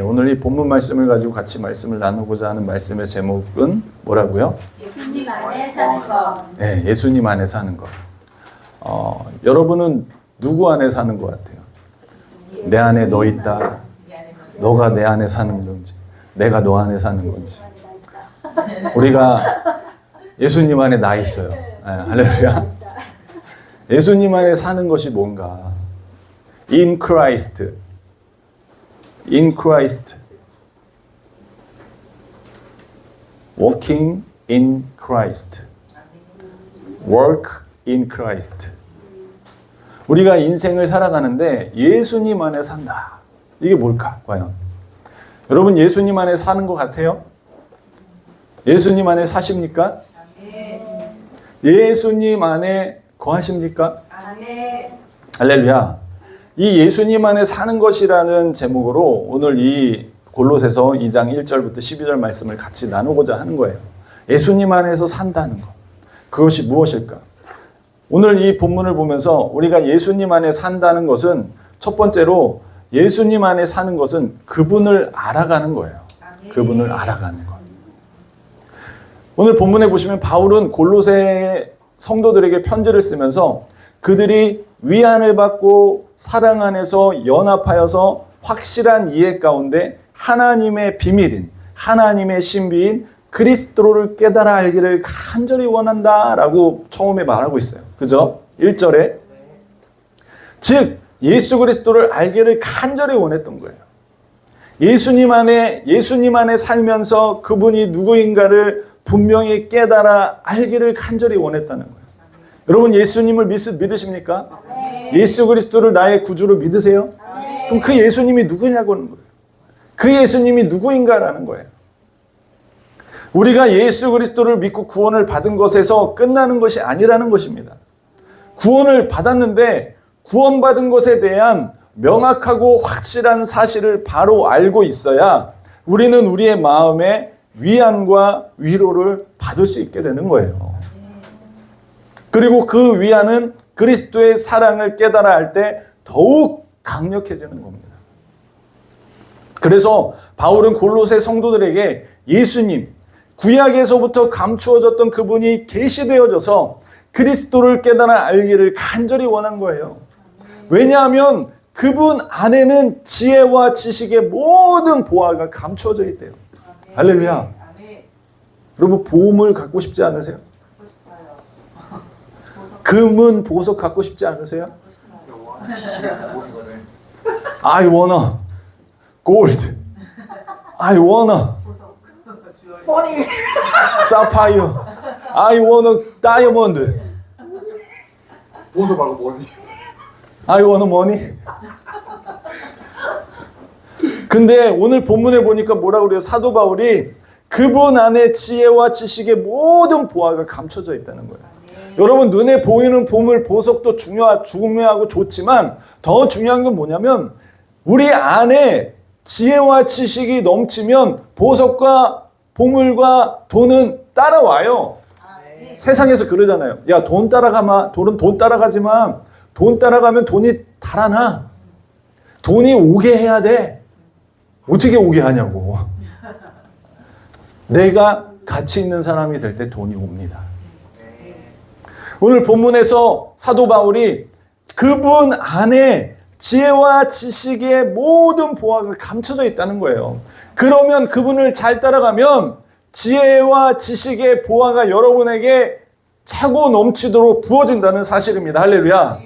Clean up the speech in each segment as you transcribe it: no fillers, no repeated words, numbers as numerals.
오늘 이 본문 말씀을 가지고 같이 말씀을 나누고자 하는 말씀의 제목은 뭐라고요? 예수님 안에 사는 것. 네, 예수님 안에 사는 것. 여러분은 누구 안에 사는 것 같아요? 내 안에 너 있다. 너가 내 안에 사는 건지, 내가 너 안에 사는 건지. 우리가 예수님 안에 나 있어요. 할렐루야. 예수님 안에 사는 것이 뭔가? In Christ. In Christ. Walking in Christ. Work in Christ. 우리가 인생을 살아가는데 예수님 안에 산다. 이게 뭘까? 과연? 여러분 예수님 안에 사는 것 같아요? 예수님 안에 사십니까? 예수님 안에 거하십니까? 할렐루야. 이 예수님 안에 사는 것이라는 제목으로 오늘 이 골로새서 2장 1절부터 12절 말씀을 같이 나누고자 하는 거예요. 예수님 안에서 산다는 것. 그것이 무엇일까? 오늘 이 본문을 보면서 우리가 예수님 안에 산다는 것은 첫 번째로 예수님 안에 사는 것은 그분을 알아가는 거예요. 그분을 알아가는 것. 오늘 본문에 보시면 바울은 골로새 성도들에게 편지를 쓰면서 그들이 위안을 받고 사랑 안에서 연합하여서 확실한 이해 가운데 하나님의 비밀인 하나님의 신비인 그리스도를 깨달아 알기를 간절히 원한다라고 처음에 말하고 있어요. 그죠? 1절에 즉 예수 그리스도를 알기를 간절히 원했던 거예요. 예수님 안에 살면서 그분이 누구인가를 분명히 깨달아 알기를 간절히 원했다는 거예요. 여러분 예수님을 믿으십니까? 예수 그리스도를 나의 구주로 믿으세요? 그럼 그 예수님이 누구냐고 하는 거예요. 그 예수님이 누구인가라는 거예요. 우리가 예수 그리스도를 믿고 구원을 받은 것에서 끝나는 것이 아니라는 것입니다. 구원을 받았는데 구원받은 것에 대한 명확하고 확실한 사실을 바로 알고 있어야 우리는 우리의 마음에 위안과 위로를 받을 수 있게 되는 거예요. 그리고 그 위안은 그리스도의 사랑을 깨달아 알 때 더욱 강력해지는 겁니다. 그래서 바울은 골로새 성도들에게 예수님, 구약에서부터 감추어졌던 그분이 계시되어져서 그리스도를 깨달아 알기를 간절히 원한 거예요. 왜냐하면 그분 안에는 지혜와 지식의 모든 보화가 감추어져 있대요. 할렐루야. 여러분 보물 갖고 싶지 않으세요? 금은 보석 갖고 싶지 않으세요? I wanna gold. I wanna sapphire. I wanna diamond. 보석 말고 뭐니? I want money. 근데 오늘 본문에 보니까 뭐라고 그래요? 사도 바울이 그분 안에 지혜와 지식의 모든 보화가 감춰져 있다는 거예요. 여러분 눈에 보이는 보물, 보석도 중요하고 좋지만 더 중요한 건 뭐냐면 우리 안에 지혜와 지식이 넘치면 보석과 보물과 돈은 따라와요. 세상에서 그러잖아요. 야, 돈 따라가지만 돈 따라가면 돈이 달아나. 돈이 오게 해야 돼. 어떻게 오게 하냐고. 내가 가치 있는 사람이 될 때 돈이 옵니다. 오늘 본문에서 사도 바울이 그분 안에 지혜와 지식의 모든 보화가 감춰져 있다는 거예요. 그러면 그분을 잘 따라가면 지혜와 지식의 보화가 여러분에게 차고 넘치도록 부어진다는 사실입니다. 할렐루야.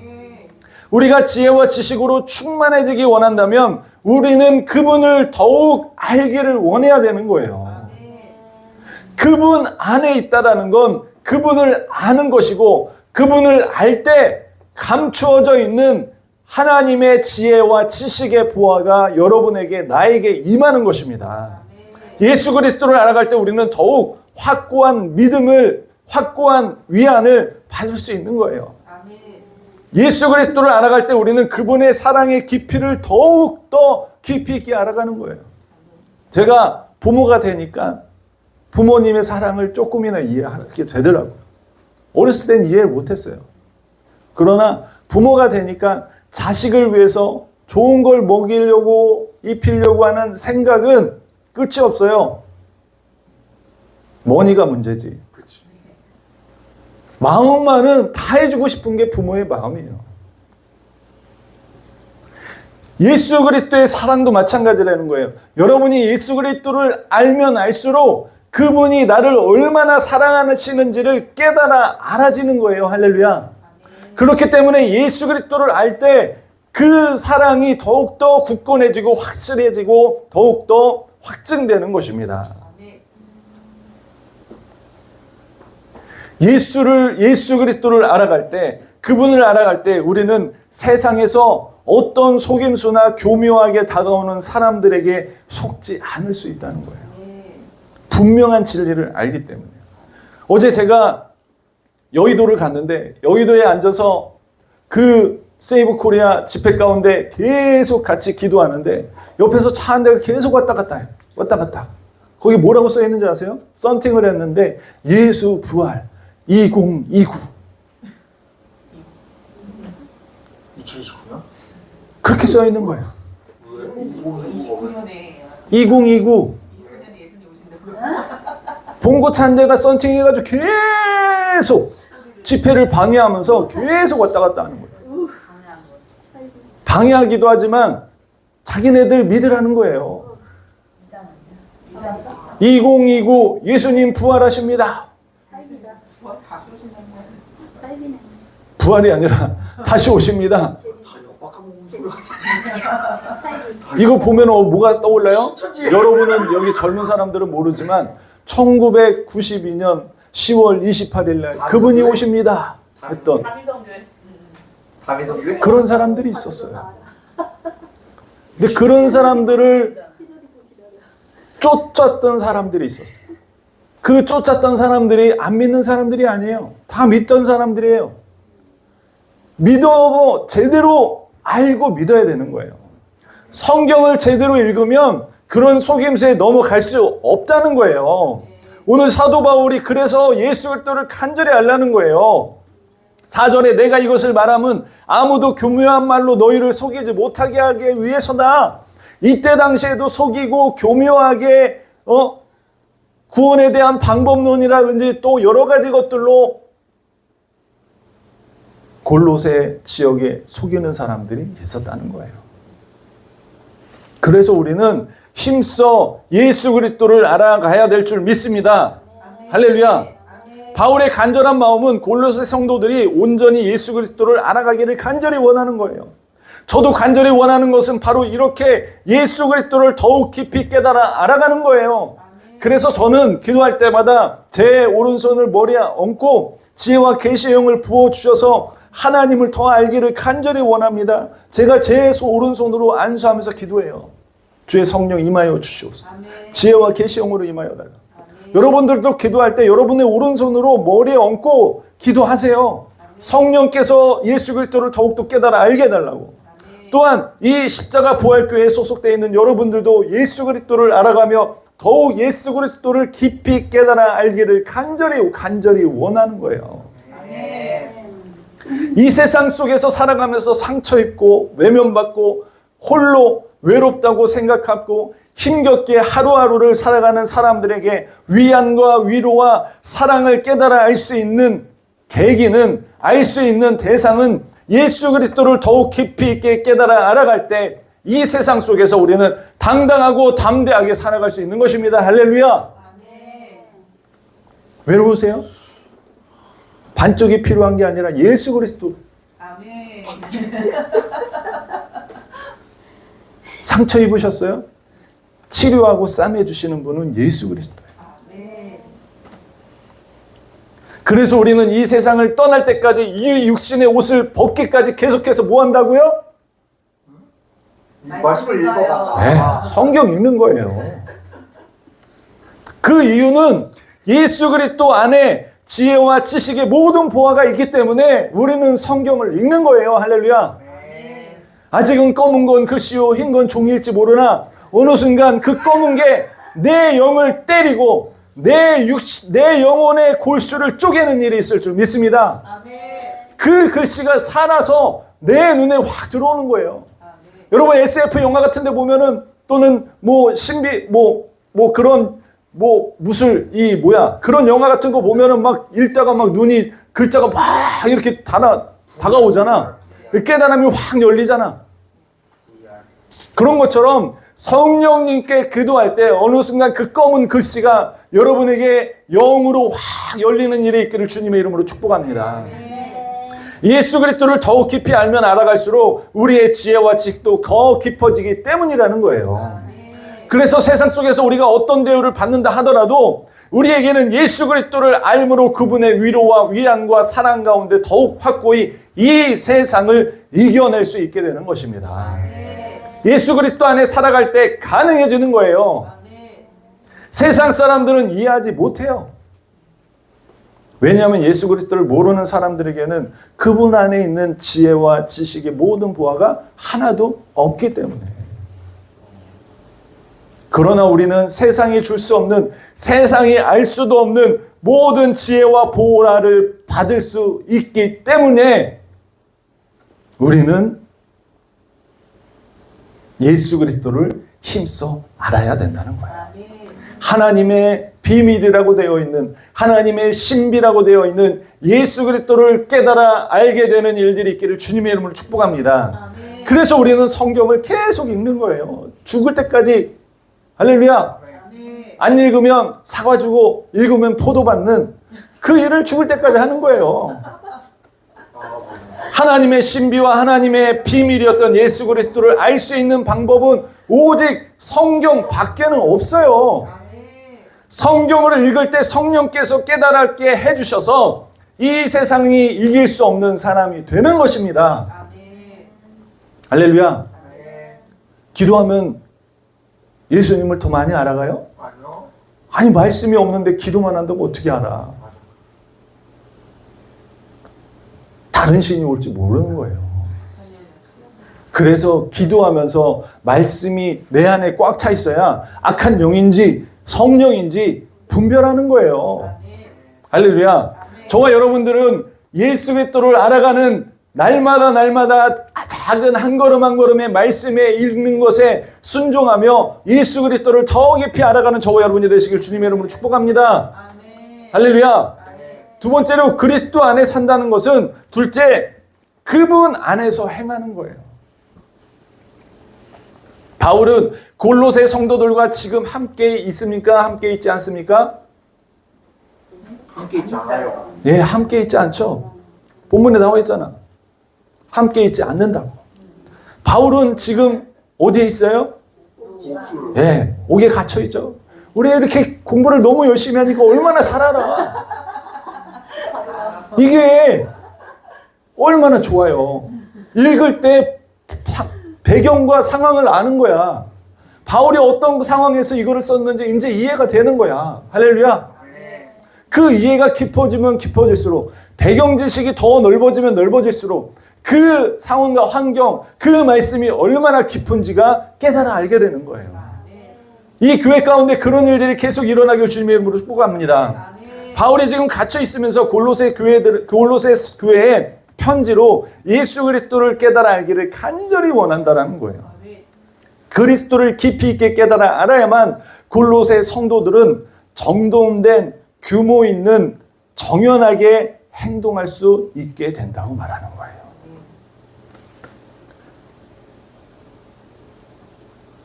우리가 지혜와 지식으로 충만해지기 원한다면 우리는 그분을 더욱 알기를 원해야 되는 거예요. 그분 안에 있다라는 건 그분을 아는 것이고 그분을 알 때 감추어져 있는 하나님의 지혜와 지식의 보화가 여러분에게 나에게 임하는 것입니다. 예수 그리스도를 알아갈 때 우리는 더욱 확고한 믿음을 확고한 위안을 받을 수 있는 거예요. 예수 그리스도를 알아갈 때 우리는 그분의 사랑의 깊이를 더욱 더 깊이 있게 알아가는 거예요. 제가 부모가 되니까 부모님의 사랑을 조금이나 이해하게 되더라고요. 어렸을 땐 이해를 못했어요. 그러나 부모가 되니까 자식을 위해서 좋은 걸 먹이려고 입히려고 하는 생각은 끝이 없어요. 머니가 문제지. 그치. 마음만은 다 해주고 싶은 게 부모의 마음이에요. 예수 그리스도의 사랑도 마찬가지라는 거예요. 여러분이 예수 그리스도를 알면 알수록 그분이 나를 얼마나 사랑하시는지를 깨달아 알아지는 거예요. 할렐루야. 그렇기 때문에 예수 그리스도를 알 때 그 사랑이 더욱더 굳건해지고 확실해지고 더욱더 확증되는 것입니다. 예수 그리스도를 알아갈 때, 그분을 알아갈 때 우리는 세상에서 어떤 속임수나 교묘하게 다가오는 사람들에게 속지 않을 수 있다는 거예요. 분명한 진리를 알기 때문에. 어제 제가 여의도를 갔는데 여의도에 앉아서 그 세이브 코리아 집회 가운데 계속 같이 기도하는데 옆에서 차 한 대가 계속 왔다 갔다 해요. 왔다 갔다. 거기 뭐라고 써 있는지 아세요? 썬팅을 했는데 예수 부활 2029. 2029년? 그렇게 써 있는 거예요. 왜? 29년에 2029. 예수님 오신다고요? 봉고차 한 대가 썬팅해가지고 계속 집회를 방해하면서 계속 왔다 갔다 하는 거예요. 방해하기도 하지만 자기네들 믿으라는 거예요. 2029 예수님 부활하십니다. 다시 오신다는 거예요? 부활이 아니라 다시 오십니다. 다 엇박한 소리가 이거 보면 뭐가 떠올라요? 신천지. 여러분은 여기 젊은 사람들은 모르지만 1992년 10월 28일 날 그분이 오십니다 했던 다미성교회? 그런 사람들이 있었어요. 근데 그런 사람들을 쫓았던 사람들이 있었어요. 그 쫓았던 사람들이 안 믿는 사람들이 아니에요. 다 믿던 사람들이에요. 믿어 제대로 알고 믿어야 되는 거예요. 성경을 제대로 읽으면 그런 속임수에 넘어갈 수 없다는 거예요. 오늘 사도 바울이 그래서 예수 그리스도를 간절히 알라는 거예요. 4절에 내가 이것을 말하면 아무도 교묘한 말로 너희를 속이지 못하게 하기 위해서다. 이때 당시에도 속이고 교묘하게 구원에 대한 방법론이라든지 또 여러 가지 것들로 골로새 지역에 속이는 사람들이 있었다는 거예요. 그래서 우리는 힘써 예수 그리스도를 알아가야 될 줄 믿습니다. 할렐루야. 바울의 간절한 마음은 골로새 성도들이 온전히 예수 그리스도를 알아가기를 간절히 원하는 거예요. 저도 간절히 원하는 것은 바로 이렇게 예수 그리스도를 더욱 깊이 깨달아 알아가는 거예요. 그래서 저는 기도할 때마다 제 오른손을 머리에 얹고 지혜와 계시의 영을 부어주셔서 하나님을 더 알기를 간절히 원합니다. 제가 제 오른손으로 안수하면서 기도해요. 주의 성령 임하여 주시옵소서. 지혜와 계시의 영으로 임하여 달라. 여러분들도 기도할 때 여러분의 오른손으로 머리에 얹고 기도하세요. 성령께서 예수 그리스도를 더욱더 깨달아 알게 해달라고. 또한 이 십자가 부활교회에 소속되어 있는 여러분들도 예수 그리스도를 알아가며 더욱 예수 그리스도를 깊이 깨달아 알기를 간절히 원하는 거예요. 이 세상 속에서 살아가면서 상처 입고 외면받고 홀로 외롭다고 생각하고 힘겹게 하루하루를 살아가는 사람들에게 위안과 위로와 사랑을 깨달아 알 수 있는 계기는, 알 수 있는 대상은 예수 그리스도를 더욱 깊이 있게 깨달아 알아갈 때 이 세상 속에서 우리는 당당하고 담대하게 살아갈 수 있는 것입니다. 할렐루야. 외로우세요? 반쪽이 필요한 게 아니라 예수 그리스도. 아멘. 상처 입으셨어요? 치료하고 싸매 주시는 분은 예수 그리스도예요. 아멘. 그래서 우리는 이 세상을 떠날 때까지 이 육신의 옷을 벗기까지 계속해서 뭐 한다고요? 이 말씀을 읽어갔다. 네, 성경 읽는 거예요. 그 이유는 예수 그리스도 안에 지혜와 지식의 모든 보화가 있기 때문에 우리는 성경을 읽는 거예요. 할렐루야. 아직은 검은 건 글씨요 흰 건 종일지 모르나 어느 순간 그 검은 게 내 영을 때리고 내 영혼의 골수를 쪼개는 일이 있을 줄 믿습니다. 아멘. 그 글씨가 살아서 내 눈에 확 들어오는 거예요. 여러분 SF 영화 같은 데 보면은 또는 뭐 신비 뭐 그런 뭐 무술 그런 영화 같은 거 보면은 막 읽다가 막 눈이 글자가 막 이렇게 다가오잖아. 깨달음이 확 열리잖아. 그런 것처럼 성령님께 기도할 때 어느 순간 그 검은 글씨가 여러분에게 영으로 확 열리는 일이 있기를 주님의 이름으로 축복합니다. 예수 그리스도를 더욱 깊이 알면 알아갈수록 우리의 지혜와 지식도 더 깊어지기 때문이라는 거예요. 그래서 세상 속에서 우리가 어떤 대우를 받는다 하더라도 우리에게는 예수 그리스도를 알므로 그분의 위로와 위안과 사랑 가운데 더욱 확고히 이 세상을 이겨낼 수 있게 되는 것입니다. 예수 그리스도 안에 살아갈 때 가능해지는 거예요. 세상 사람들은 이해하지 못해요. 왜냐하면 예수 그리스도를 모르는 사람들에게는 그분 안에 있는 지혜와 지식의 모든 보화가 하나도 없기 때문에. 그러나 우리는 세상이 줄 수 없는, 세상이 알 수도 없는 모든 지혜와 보화를 받을 수 있기 때문에 우리는 예수 그리스도를 힘써 알아야 된다는 거예요. 하나님의 비밀이라고 되어 있는, 하나님의 신비라고 되어 있는 예수 그리스도를 깨달아 알게 되는 일들이 있기를 주님의 이름으로 축복합니다. 그래서 우리는 성경을 계속 읽는 거예요. 죽을 때까지. 할렐루야. 안 읽으면 사과 주고 읽으면 포도 받는 그 일을 죽을 때까지 하는 거예요. 하나님의 신비와 하나님의 비밀이었던 예수 그리스도를 알 수 있는 방법은 오직 성경 밖에는 없어요. 성경을 읽을 때 성령께서 깨달게 해주셔서 이 세상이 이길 수 없는 사람이 되는 것입니다. 할렐루야. 기도하면 예수님을 더 많이 알아가요? 아니요. 아니 말씀이 없는데 기도만 한다고 어떻게 알아? 다른 신이 올지 모르는 거예요. 그래서 기도하면서 말씀이 내 안에 꽉 차 있어야 악한 영인지 성령인지 분별하는 거예요. 할렐루야. 저와 여러분들은 예수 그리스도를 알아가는 날마다 작은 한 걸음 한 걸음의 말씀에 읽는 것에 순종하며 예수 그리스도를 더 깊이 알아가는 저와 여러분이 되시길 주님의 이름으로 축복합니다. 할렐루야. 두 번째로 그리스도 안에 산다는 것은 둘째, 그분 안에서 행하는 거예요. 바울은 골로새 성도들과 지금 함께 있습니까? 함께 있지 않습니까? 함께 있지 않아요. 예, 함께 있지 않죠. 본문에 나와 있잖아. 함께 있지 않는다고. 바울은 지금 어디에 있어요? 옥sul. 예, 옥에 갇혀 있죠. 우리 이렇게 공부를 너무 열심히 하니까 얼마나 잘 알아. 이게 얼마나 좋아요. 읽을 때 배경과 상황을 아는 거야. 바울이 어떤 상황에서 이거를 썼는지 이제 이해가 되는 거야. 할렐루야. 그 이해가 깊어지면 깊어질수록, 배경 지식이 더 넓어지면 넓어질수록 그 상황과 환경, 그 말씀이 얼마나 깊은지가 깨달아 알게 되는 거예요. 이 교회 가운데 그런 일들이 계속 일어나길 주님의 이름으로 축복합니다. 바울이 지금 갇혀 있으면서 골로새 교회에 편지로 예수 그리스도를 깨달아 알기를 간절히 원한다라는 거예요. 그리스도를 깊이 있게 깨달아 알아야만 골로새 성도들은 정돈된 규모 있는 정연하게 행동할 수 있게 된다고 말하는 거예요.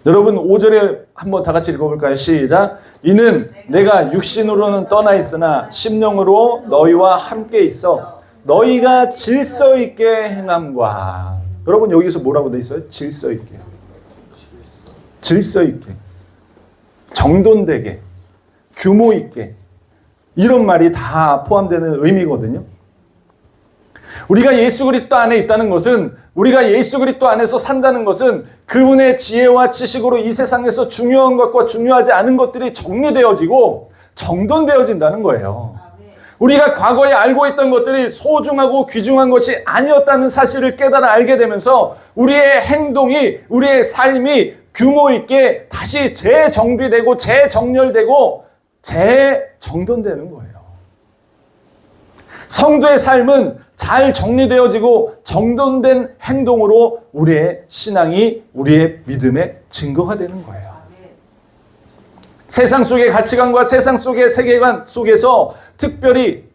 여러분 5절에 한번 다 같이 읽어볼까요? 시작. 이는 내가 육신으로는 떠나 있으나 심령으로 너희와 함께 있어 너희가 질서 있게 행함과. 여러분 여기서 뭐라고 돼 있어요? 질서 있게. 질서 있게. 정돈되게. 규모 있게. 이런 말이 다 포함되는 의미거든요. 우리가 예수 그리스도 안에 있다는 것은, 우리가 예수 그리스도 안에서 산다는 것은 그분의 지혜와 지식으로 이 세상에서 중요한 것과 중요하지 않은 것들이 정리되어지고 정돈되어진다는 거예요. 우리가 과거에 알고 있던 것들이 소중하고 귀중한 것이 아니었다는 사실을 깨달아 알게 되면서 우리의 행동이, 우리의 삶이 규모 있게 다시 재정비되고 재정렬되고 재정돈되는 거예요. 성도의 삶은 잘 정리되어지고 정돈된 행동으로 우리의 신앙이 우리의 믿음의 증거가 되는 거예요. 세상 속의 가치관과 세상 속의 세계관 속에서 특별히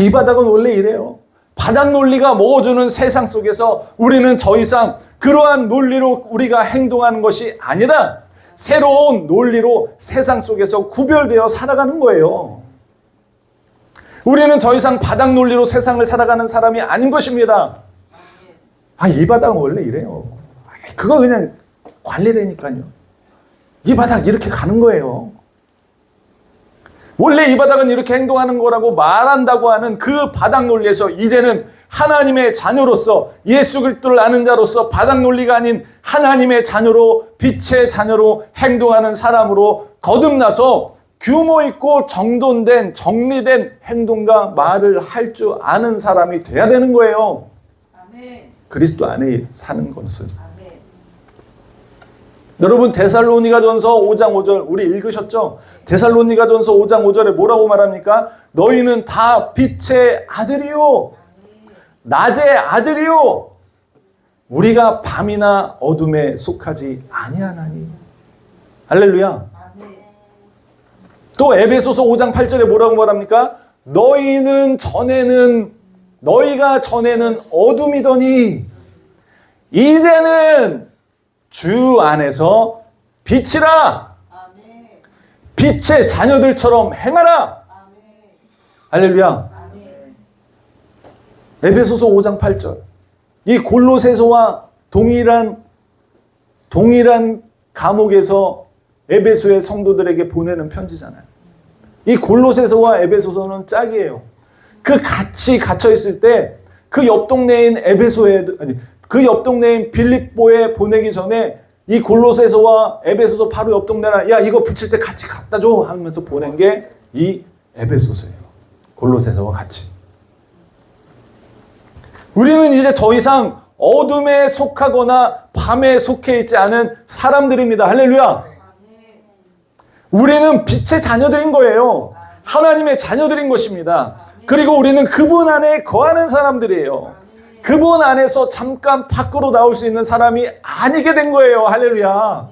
이 바닥은 원래 이래요. 바닥 논리가 먹어주는 세상 속에서 우리는 더 이상 그러한 논리로 우리가 행동하는 것이 아니라 새로운 논리로 세상 속에서 구별되어 살아가는 거예요. 우리는 더 이상 바닥 논리로 세상을 살아가는 사람이 아닌 것입니다. 이 바닥은 원래 이래요. 그거 그냥 관리라니까요. 이 바닥 이렇게 가는 거예요. 원래 이 바닥은 이렇게 행동하는 거라고 말한다고 하는 그 바닥 논리에서 이제는 하나님의 자녀로서 예수 그리스도를 아는 자로서 바닥 논리가 아닌 하나님의 자녀로 빛의 자녀로 행동하는 사람으로 거듭나서 규모 있고 정돈된 정리된 행동과 말을 할 줄 아는 사람이 돼야 되는 거예요. 아멘. 그리스도 안에 사는 것은. 아멘. 여러분 데살로니가전서 5장 5절 우리 읽으셨죠? 데살로니가전서 5장 5절에 뭐라고 말합니까? 너희는 다 빛의 아들이요 낮의 아들이요 우리가 밤이나 어둠에 속하지 아니하나니. 할렐루야. 또 에베소서 5장 8절에 뭐라고 말합니까? 너희가 전에는 어둠이더니 이제는 주 안에서 빛이라. 빛의 자녀들처럼 행하라. 할렐루야. 에베소서 5장 8절. 이 골로새서와 동일한 감옥에서 에베소의 성도들에게 보내는 편지잖아요. 이 골로새서와 에베소서는 짝이에요. 그 같이 갇혀 있을 때 그 옆 동네인 그 옆 동네인 빌립보에 보내기 전에 이 골로새서와 에베소서 바로 옆 동네라 야 이거 붙일 때 같이 갖다 줘 하면서 보낸 게 이 에베소서예요. 골로새서와 같이. 우리는 이제 더 이상 어둠에 속하거나 밤에 속해 있지 않은 사람들입니다. 할렐루야. 우리는 빛의 자녀들인 거예요. 하나님의 자녀들인 것입니다. 그리고 우리는 그분 안에 거하는 사람들이에요. 그분 안에서 잠깐 밖으로 나올 수 있는 사람이 아니게 된 거예요. 할렐루야.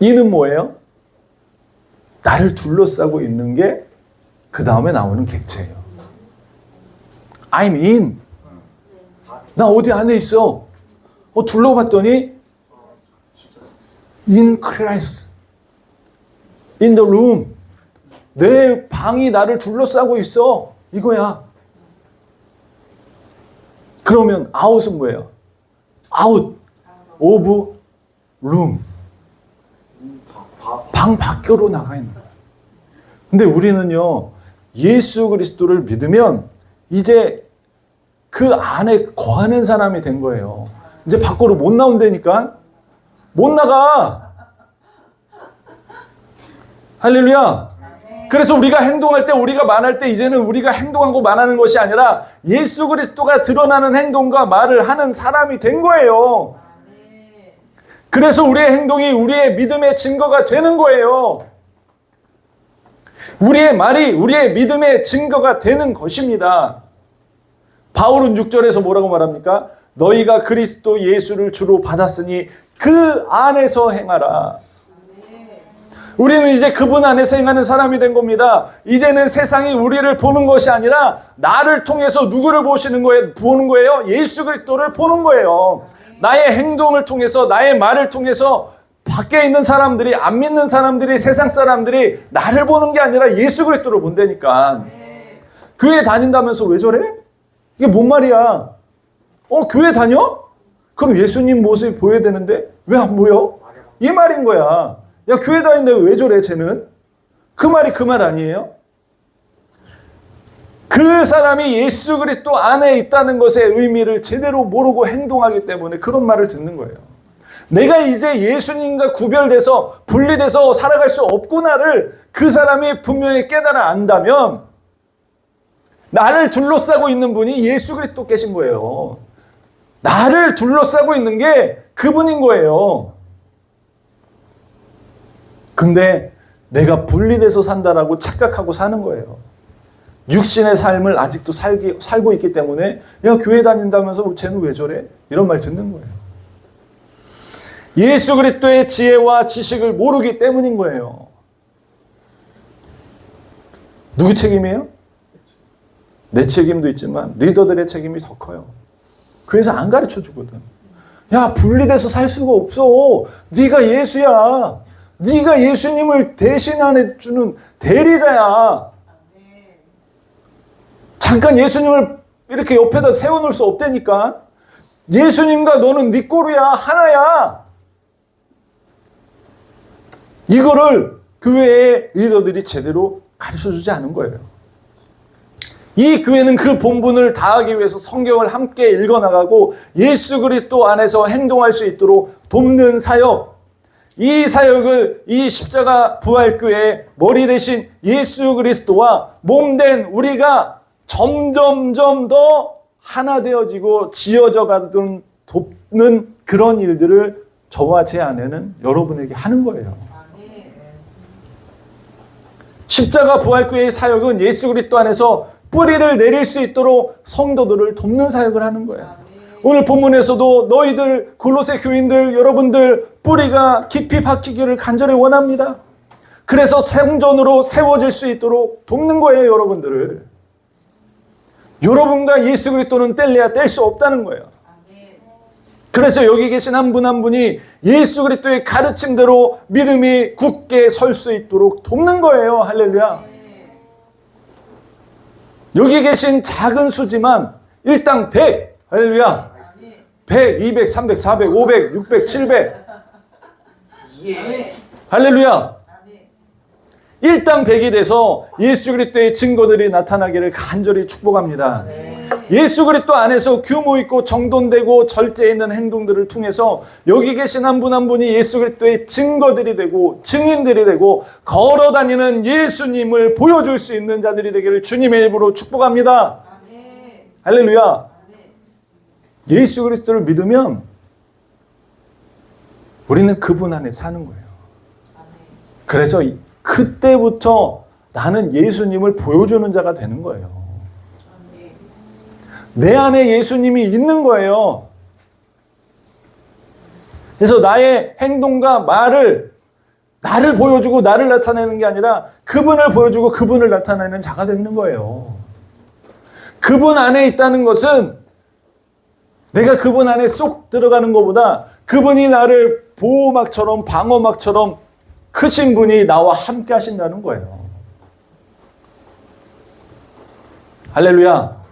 이는 뭐예요? 나를 둘러싸고 있는 게 그 다음에 나오는 객체예요. I'm in. 나 어디 안에 있어. 둘러봤더니 in Christ. in the room. 내 방이 나를 둘러싸고 있어. 이거야. 그러면 out은 뭐예요? out of room. 방 밖으로 나가 있는 거예요. 근데 우리는요, 예수 그리스도를 믿으면 이제 그 안에 거하는 사람이 된 거예요. 이제 밖으로 못 나온다니까? 못 나가! 할렐루야! 그래서 우리가 행동할 때, 우리가 말할 때 이제는 우리가 행동하고 말하는 것이 아니라 예수 그리스도가 드러나는 행동과 말을 하는 사람이 된 거예요. 그래서 우리의 행동이 우리의 믿음의 증거가 되는 거예요. 우리의 말이 우리의 믿음의 증거가 되는 것입니다. 바울은 6절에서 뭐라고 말합니까? 너희가 그리스도 예수를 주로 받았으니 그 안에서 행하라. 우리는 이제 그분 안에서 행하는 사람이 된 겁니다. 이제는 세상이 우리를 보는 것이 아니라 나를 통해서 누구를 보는 거예요? 예수 그리스도를 보는 거예요. 나의 행동을 통해서, 나의 말을 통해서 밖에 있는 사람들이, 안 믿는 사람들이, 세상 사람들이 나를 보는 게 아니라 예수 그리스도를 본다니까. 교회 다닌다면서 왜 저래? 이게 뭔 말이야? 교회 다녀? 그럼 예수님 모습이 보여야 되는데 왜 안 보여? 이 말인 거야. 야, 교회 다니는데 왜 저래, 쟤는? 그 말이 그 말 아니에요? 그 사람이 예수 그리스도 안에 있다는 것의 의미를 제대로 모르고 행동하기 때문에 그런 말을 듣는 거예요. 내가 이제 예수님과 구별돼서 분리돼서 살아갈 수 없구나를 그 사람이 분명히 깨달아 안다면 나를 둘러싸고 있는 분이 예수 그리스도 계신 거예요. 나를 둘러싸고 있는 게 그분인 거예요. 근데 내가 분리돼서 산다라고 착각하고 사는 거예요. 육신의 삶을 아직도 살고 있기 때문에 야 교회 다닌다면서 쟤는 왜 저래? 이런 말 듣는 거예요. 예수 그리스도의 지혜와 지식을 모르기 때문인 거예요. 누구 책임이에요? 내 책임도 있지만 리더들의 책임이 더 커요. 그래서 안 가르쳐 주거든. 야 분리돼서 살 수가 없어. 네가 예수야. 네가 예수님을 대신해 주는 대리자야. 잠깐 예수님을 이렇게 옆에다 세워놓을 수 없다니까. 예수님과 너는 네 꼬리야. 하나야. 이거를 교회의 리더들이 제대로 가르쳐주지 않은 거예요. 이 교회는 그 본분을 다하기 위해서 성경을 함께 읽어나가고 예수 그리스도 안에서 행동할 수 있도록 돕는 사역, 이 사역을 이 십자가 부활교회의 머리 대신 예수 그리스도와 몸된 우리가 점점점 더 하나 되어지고 지어져 가던 돕는 그런 일들을 저와 제 아내는 여러분에게 하는 거예요. 십자가 부활교회의 사역은 예수 그리스도 안에서 뿌리를 내릴 수 있도록 성도들을 돕는 사역을 하는 거예요. 오늘 본문에서도 너희들 골로새 교인들 여러분들 뿌리가 깊이 박히기를 간절히 원합니다. 그래서 성전으로 세워질 수 있도록 돕는 거예요. 여러분들을. 여러분과 예수 그리스도는 뗄래야 뗄 수 없다는 거예요. 그래서 여기 계신 한 분 한 분이 예수 그리스도의 가르침대로 믿음이 굳게 설 수 있도록 돕는 거예요. 할렐루야. 여기 계신 작은 수지만 일당 100. 할렐루야. 100, 200, 300, 400, 500, 600, 700. 예. 할렐루야. 일당 100이 돼서 예수 그리스도의 증거들이 나타나기를 간절히 축복합니다. 예수 그리스도 안에서 규모 있고 정돈되고 절제 있는 행동들을 통해서 여기 계신 한 분 한 분이 예수 그리스도의 증거들이 되고 증인들이 되고 걸어다니는 예수님을 보여줄 수 있는 자들이 되기를 주님의 이름으로 축복합니다. 할렐루야. 예수 그리스도를 믿으면 우리는 그분 안에 사는 거예요. 그래서 그때부터 나는 예수님을 보여주는 자가 되는 거예요. 내 안에 예수님이 있는 거예요. 그래서 나의 행동과 말을 나를 보여주고 나를 나타내는 게 아니라 그분을 보여주고 그분을 나타내는 자가 되는 거예요. 그분 안에 있다는 것은 내가 그분 안에 쏙 들어가는 것보다 그분이 나를 보호막처럼 방어막처럼 크신 분이 나와 함께 하신다는 거예요. 할렐루야.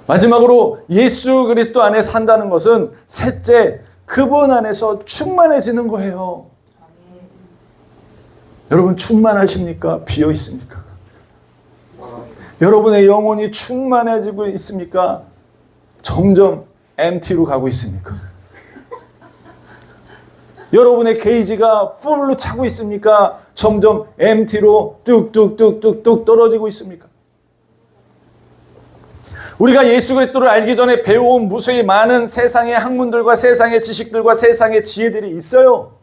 마지막으로 예수 그리스도 안에 산다는 것은 셋째, 그분 안에서 충만해지는 거예요. 여러분 충만하십니까? 비어 있습니까? 여러분의 영혼이 충만해지고 있습니까? 점점 empty로 가고 있습니까? 여러분의 게이지가 풀로 차고 있습니까? 점점 empty로 뚝뚝뚝뚝뚝 떨어지고 있습니까? 우리가 예수 그리스도를 알기 전에 배워온 무수히 많은 세상의 학문들과 세상의 지식들과 세상의 지혜들이 있어요.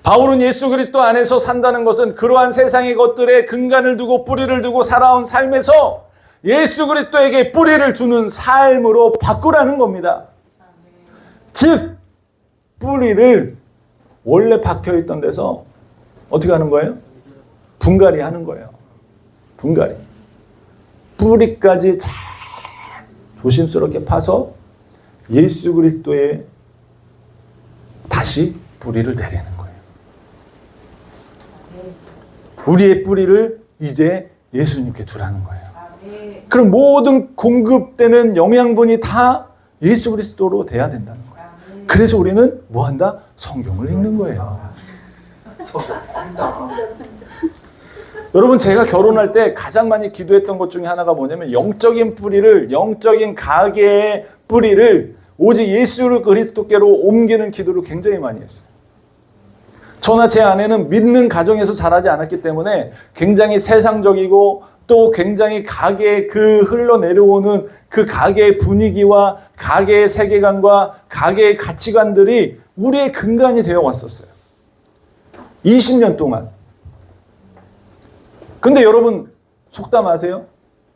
바울은 예수 그리스도 안에서 산다는 것은 그러한 세상의 것들에 근간을 두고 뿌리를 두고 살아온 삶에서 예수 그리스도에게 뿌리를 두는 삶으로 바꾸라는 겁니다. 즉 뿌리를 원래 박혀있던 데서 어떻게 하는 거예요? 분갈이 하는 거예요. 분갈이. 뿌리까지 잘 조심스럽게 파서 예수 그리스도에 다시 뿌리를 내리는 거예요. 우리의 뿌리를 이제 예수님께 두라는 거예요. 그럼 모든 공급되는 영양분이 다 예수 그리스도로 돼야 된다는 거예요. 그래서 우리는 뭐 한다? 성경을 읽는 거예요. 여러분 제가 결혼할 때 가장 많이 기도했던 것 중에 하나가 뭐냐면 영적인 뿌리를, 영적인 가계의 뿌리를 오직 예수 그리스도께로 옮기는 기도를 굉장히 많이 했어요. 저나 제 아내는 믿는 가정에서 자라지 않았기 때문에 굉장히 세상적이고 또 굉장히 가계의 그 흘러내려오는 그 가계의 분위기와 가계의 세계관과 가계의 가치관들이 우리의 근간이 되어 왔었어요. 20년 동안. 근데 여러분 속담 아세요?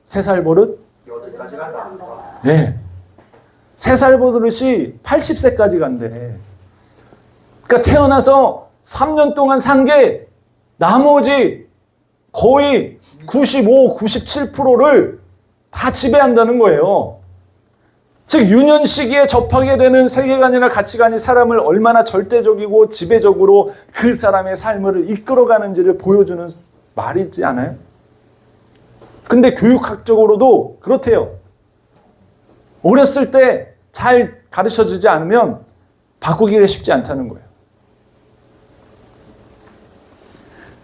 3살 버릇? 여기까지 간다. 네. 3살 버릇이 80세까지 간대. 그러니까 태어나서 3년 동안 산 게 나머지 거의 95, 97%를 다 지배한다는 거예요. 즉 유년 시기에 접하게 되는 세계관이나 가치관이 사람을 얼마나 절대적이고 지배적으로 그 사람의 삶을 이끌어가는지를 보여주는 말이지 않아요? 근데 교육학적으로도 그렇대요. 어렸을 때 잘 가르쳐주지 않으면 바꾸기가 쉽지 않다는 거예요.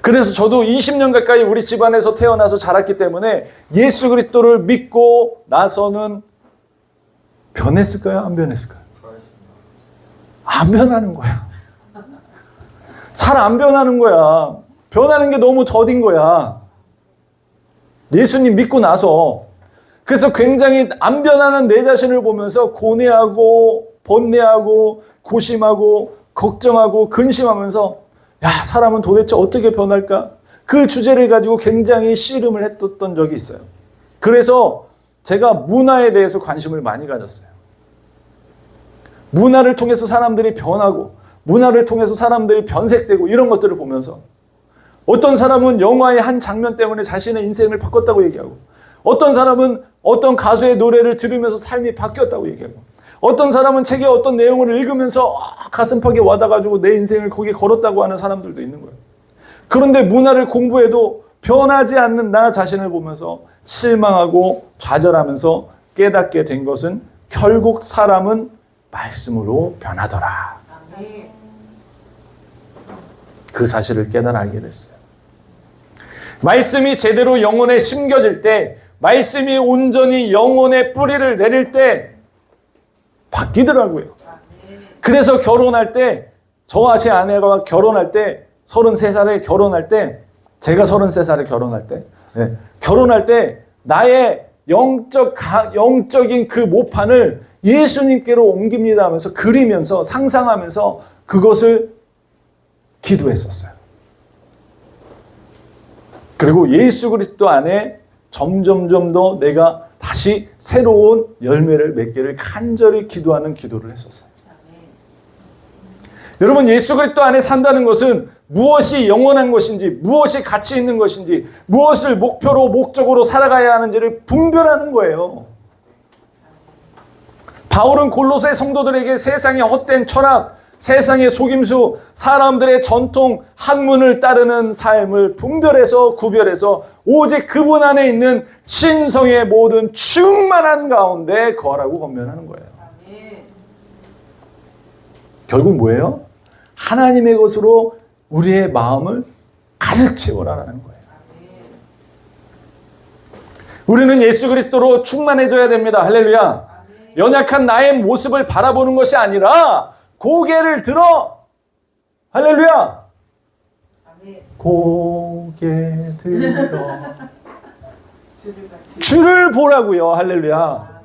그래서 저도 20년 가까이 우리 집안에서 태어나서 자랐기 때문에 예수 그리스도를 믿고 나서는 변했을까요? 안 변했을까요? 안 변하는 거야. 잘 안 변하는 거야. 변하는 게 너무 더딘 거야. 예수님 믿고 나서. 그래서 굉장히 안 변하는 내 자신을 보면서 고뇌하고 번뇌하고 고심하고 걱정하고 근심하면서 야, 사람은 도대체 어떻게 변할까? 그 주제를 가지고 굉장히 씨름을 했던 적이 있어요. 그래서 제가 문화에 대해서 관심을 많이 가졌어요. 문화를 통해서 사람들이 변하고 문화를 통해서 사람들이 변색되고 이런 것들을 보면서 어떤 사람은 영화의 한 장면 때문에 자신의 인생을 바꿨다고 얘기하고 어떤 사람은 어떤 가수의 노래를 들으면서 삶이 바뀌었다고 얘기하고 어떤 사람은 책의 어떤 내용을 읽으면서 가슴팍에 와닿아가지고 내 인생을 거기에 걸었다고 하는 사람들도 있는 거예요. 그런데 문화를 공부해도 변하지 않는 나 자신을 보면서 실망하고 좌절하면서 깨닫게 된 것은 결국 사람은 말씀으로 변하더라. 그 사실을 깨달아 알게 됐어요. 말씀이 제대로 영혼에 심겨질 때, 말씀이 온전히 영혼의 뿌리를 내릴 때 바뀌더라고요. 그래서 결혼할 때, 저와 제 아내가 결혼할 때, 33살에 결혼할 때, 제가 33살에 결혼할 때, 결혼할 때 나의 영적인 그 모판을 예수님께로 옮깁니다 하면서 그리면서 상상하면서 그것을 기도했었어요. 그리고 예수 그리스도 안에 점점 더 내가 다시 새로운 열매를 맺기를 간절히 기도하는 기도를 했었어요. 여러분, 예수 그리스도 안에 산다는 것은 무엇이 영원한 것인지, 무엇이 가치 있는 것인지, 무엇을 목표로 목적으로 살아가야 하는지를 분별하는 거예요. 바울은 골로새 성도들에게 세상의 헛된 철학, 세상의 속임수, 사람들의 전통, 학문을 따르는 삶을 분별해서 구별해서 오직 그분 안에 있는 신성의 모든 충만한 가운데 거하라고 권면하는 거예요. 결국 뭐예요? 하나님의 것으로 우리의 마음을 가득 채워라라는 거예요. 우리는 예수 그리스도로 충만해져야 됩니다. 할렐루야. 연약한 나의 모습을 바라보는 것이 아니라 고개를 들어. 할렐루야. 고개 들어. 주를 보라고요. 할렐루야.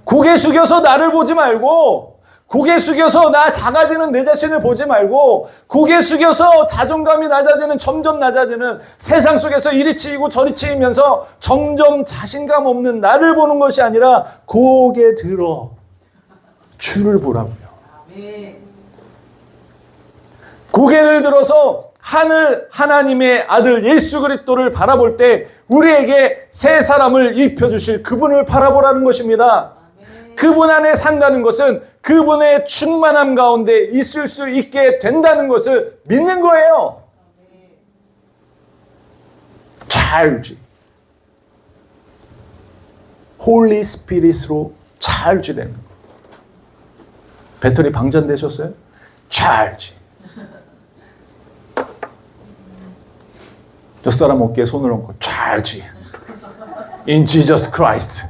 고개 숙여서 나를 보지 말고, 고개 숙여서 나 작아지는 내 자신을 보지 말고, 고개 숙여서 자존감이 낮아지는, 점점 낮아지는 세상 속에서 이리 치이고 저리 치이면서 점점 자신감 없는 나를 보는 것이 아니라 고개 들어 주를 보라고요. 고개를 들어서 하늘 하나님의 아들 예수 그리스도를 바라볼 때 우리에게 새 사람을 입혀주실 그분을 바라보라는 것입니다. 그분 안에 산다는 것은 그분의 충만함 가운데 있을 수 있게 된다는 것을 믿는 거예요. charge. 홀리 스피릿으로 charge 되는 거. 배터리 방전되셨어요? charge. 저 사람 어깨에 손을 얹고 charge. In Jesus Christ.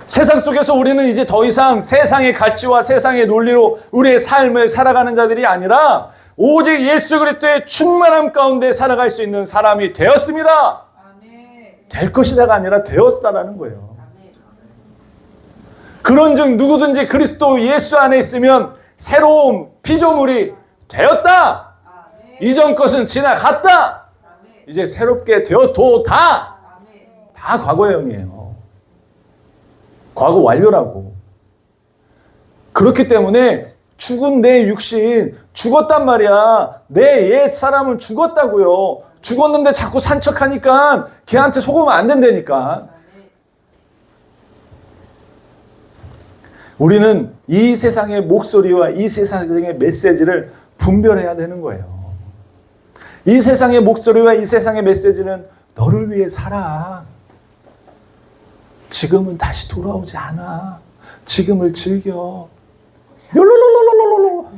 세상 속에서 우리는 이제 더 이상 세상의 가치와 세상의 논리로 우리의 삶을 살아가는 자들이 아니라 오직 예수 그리스도의 충만함 가운데 살아갈 수 있는 사람이 되었습니다. 될 것이다가 아니라 되었다라는 거예요. 그런즉 누구든지 그리스도 예수 안에 있으면 새로운 피조물이 되었다. 이전 것은 지나갔다. 이제 새롭게 되었도다. 다 과거형이에요. 과거 완료라고. 그렇기 때문에 죽은 내 육신 죽었단 말이야. 내 옛 사람은 죽었다고요. 죽었는데 자꾸 산척하니까 걔한테 속으면 안 된다니까. 우리는 이 세상의 목소리와 이 세상의 메시지를 분별해야 되는 거예요. 이 세상의 목소리와 이 세상의 메시지는 너를 위해 살아. 지금은 다시 돌아오지 않아. 지금을 즐겨. 욜로로로로로로.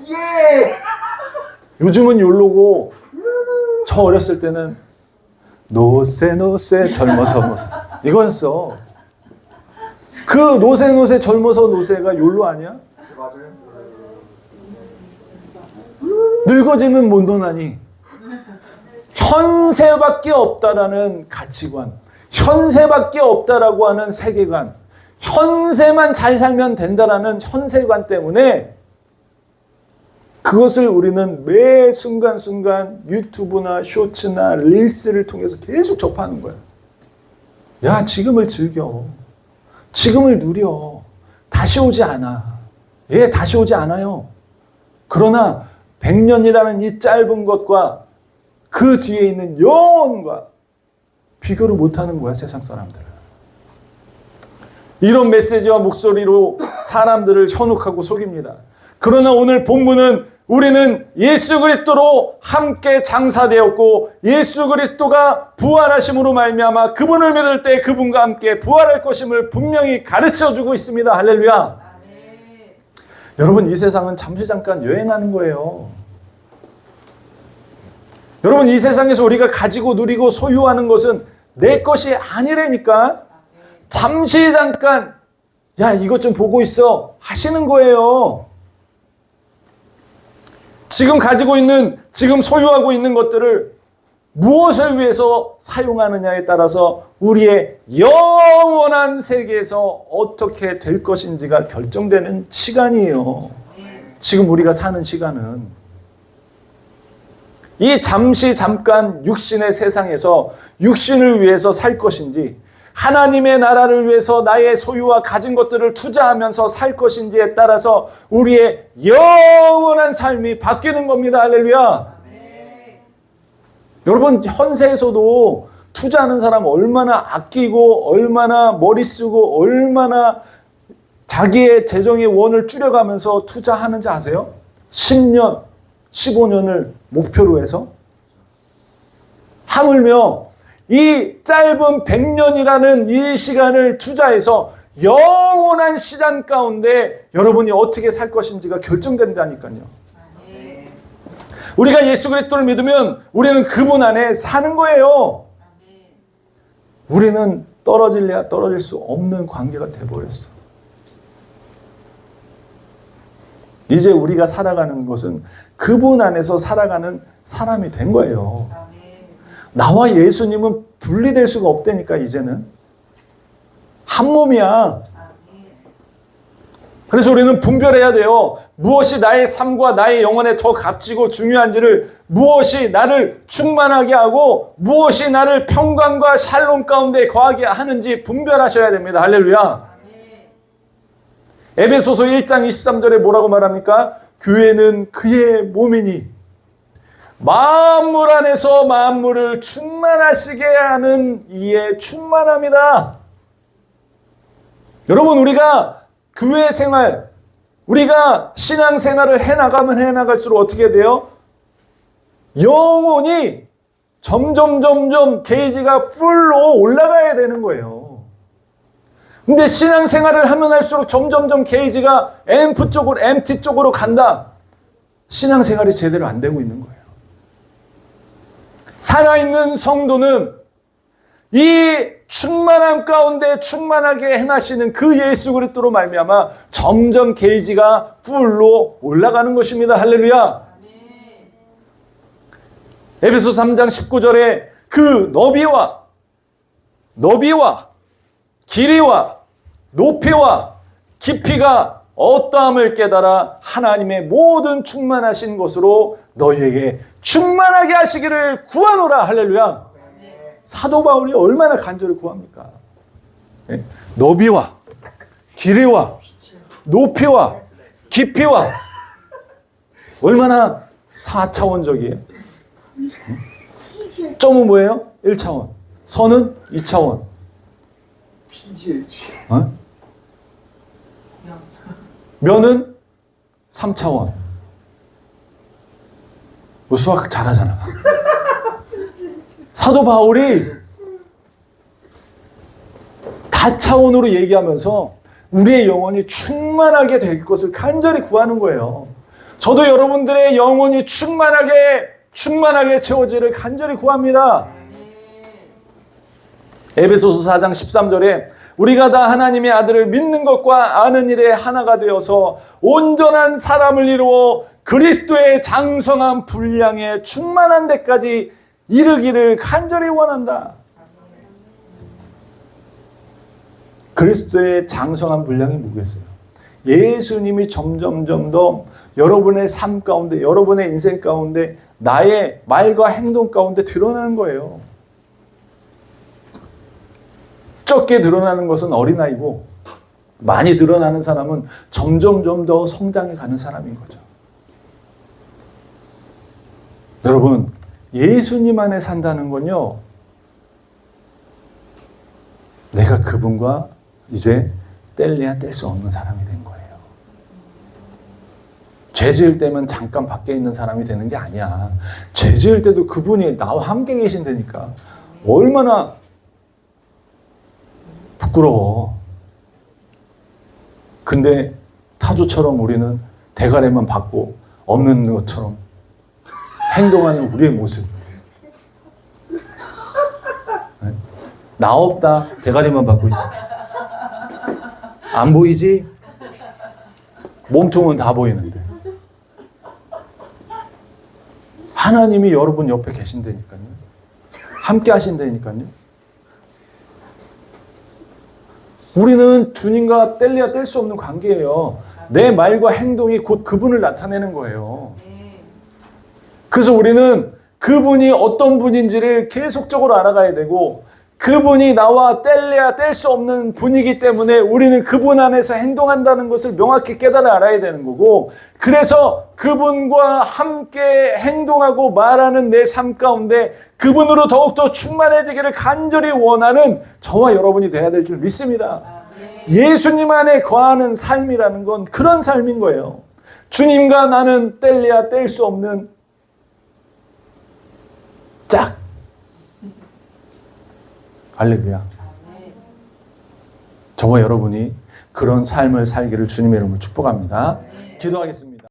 예. 요즘은 욜로고 저 어렸을 때는 노세 젊어서 이거였어. 그 노세 젊어서 노세가 욜로 아니야? 맞아요. 늙어지면 못 노나니. 현세밖에 없다라는 가치관, 현세밖에 없다라고 하는 세계관, 현세만 잘 살면 된다라는 현세관 때문에 그것을 우리는 매 순간순간 유튜브나 쇼츠나 릴스를 통해서 계속 접하는 거야. 야, 지금을 즐겨. 지금을 누려. 다시 오지 않아. 예, 다시 오지 않아요. 그러나 100년이라는 이 짧은 것과 그 뒤에 있는 영원과 비교를 못하는 거야, 세상 사람들은. 이런 메시지와 목소리로 사람들을 현혹하고 속입니다. 그러나 오늘 본문은 우리는 예수 그리스도로 함께 장사되었고 예수 그리스도가 부활하심으로 말미암아 그분을 믿을 때 그분과 함께 부활할 것임을 분명히 가르쳐주고 있습니다. 할렐루야. 여러분, 이 세상은 잠시 잠깐 여행하는 거예요. 여러분, 이 세상에서 우리가 가지고 누리고 소유하는 것은 내 것이 아니라니까. 잠시 잠깐 야, 이것 좀 보고 있어 하시는 거예요. 지금 가지고 있는, 지금 소유하고 있는 것들을 무엇을 위해서 사용하느냐에 따라서 우리의 영원한 세계에서 어떻게 될 것인지가 결정되는 시간이에요. 지금 우리가 사는 시간은. 이 잠시 잠깐 육신의 세상에서 육신을 위해서 살 것인지 하나님의 나라를 위해서 나의 소유와 가진 것들을 투자하면서 살 것인지에 따라서 우리의 영원한 삶이 바뀌는 겁니다. 할렐루야. 여러분, 현세에서도 투자하는 사람 얼마나 아끼고 얼마나 머리 쓰고 얼마나 자기의 재정의 원을 줄여가면서 투자하는지 아세요? 10년, 15년을 목표로 해서. 하물며 이 짧은 100년이라는 이 시간을 투자해서 영원한 시간 가운데 여러분이 어떻게 살 것인지가 결정된다니까요. 우리가 예수 그리스도를 믿으면 우리는 그분 안에 사는 거예요. 우리는 떨어질래야 떨어질 수 없는 관계가 돼버렸어. 이제 우리가 살아가는 것은 그분 안에서 살아가는 사람이 된 거예요. 나와 예수님은 분리될 수가 없다니까. 이제는 한 몸이야. 그래서 우리는 분별해야 돼요. 무엇이 나의 삶과 나의 영혼에 더 값지고 중요한지를, 무엇이 나를 충만하게 하고 무엇이 나를 평강과 샬롬 가운데 거하게 하는지 분별하셔야 됩니다. 할렐루야. 에베소서 1장 23절에 뭐라고 말합니까? 교회는 그의 몸이니 만물 안에서 만물을 충만하시게 하는 이의 충만함이다. 여러분, 우리가 교회 생활, 우리가 신앙 생활을 해나가면 해나갈수록 어떻게 돼요? 영혼이 점점 게이지가 풀로 올라가야 되는 거예요. 근데 신앙 생활을 하면 할수록 점점 게이지가 MT 쪽으로 간다. 신앙 생활이 제대로 안 되고 있는 거예요. 살아있는 성도는 이 충만함 가운데 충만하게 행하시는 그 예수 그리스도로 말미암아 점점 게이지가 풀로 올라가는 것입니다. 할렐루야. 에베소 3장 19절에 그 너비와 길이와 높이와 깊이가 어떠함을 깨달아 하나님의 모든 충만하신 것으로 너희에게 충만하게 하시기를 구하노라. 할렐루야. 사도 바울이 얼마나 간절히 구합니까? 네? 너비와 길이와 높이와 깊이와 얼마나 4차원적이에요. 점은 뭐예요? 1차원. 선은 2차원. 피지을지. 어? 면은 3차원. 뭐 수학 잘하잖아. 사도 바울이 다차원으로 얘기하면서 우리의 영혼이 충만하게 될 것을 간절히 구하는 거예요. 저도 여러분들의 영혼이 충만하게 채워지를 간절히 구합니다. 에베소서 4장 13절에 우리가 다 하나님의 아들을 믿는 것과 아는 일에 하나가 되어서 온전한 사람을 이루어 그리스도의 장성한 분량에 충만한 데까지 이르기를 간절히 원한다. 그리스도의 장성한 분량이 뭐겠어요? 예수님이 점점 더 여러분의 삶 가운데, 여러분의 인생 가운데, 나의 말과 행동 가운데 드러나는 거예요. 적게 드러나는 것은 어린아이고, 많이 드러나는 사람은 점점 더 성장해 가는 사람인 거죠. 여러분, 예수님 안에 산다는 건요, 내가 그분과 이제 뗄래야 뗄 수 없는 사람이 된 거예요. 죄 지을 때면 잠깐 밖에 있는 사람이 되는 게 아니야. 죄 지을 때도 그분이 나와 함께 계신다니까. 얼마나 부끄러워. 근데 타조처럼 우리는 대가리만 받고 없는 것처럼 행동하는 우리의 모습. 나 없다. 대가리만 받고 있어. 안 보이지? 몸통은 다 보이는데. 하나님이 여러분 옆에 계신다니까요. 함께 하신다니까요. 우리는 주님과 뗄래야 뗄 수 없는 관계예요. 내 말과 행동이 곧 그분을 나타내는 거예요. 그래서 우리는 그분이 어떤 분인지를 계속적으로 알아가야 되고, 그분이 나와 뗄래야 뗄 수 없는 분이기 때문에 우리는 그분 안에서 행동한다는 것을 명확히 깨달아 알아야 되는 거고, 그래서 그분과 함께 행동하고 말하는 내 삶 가운데 그분으로 더욱더 충만해지기를 간절히 원하는 저와 여러분이 돼야 될 줄 믿습니다. 예수님 안에 거하는 삶이라는 건 그런 삶인 거예요. 주님과 나는 뗄래야 뗄 수 없는 짝. 할렐루야. 저와 여러분이 그런 삶을 살기를 주님의 이름으로 축복합니다. 기도하겠습니다.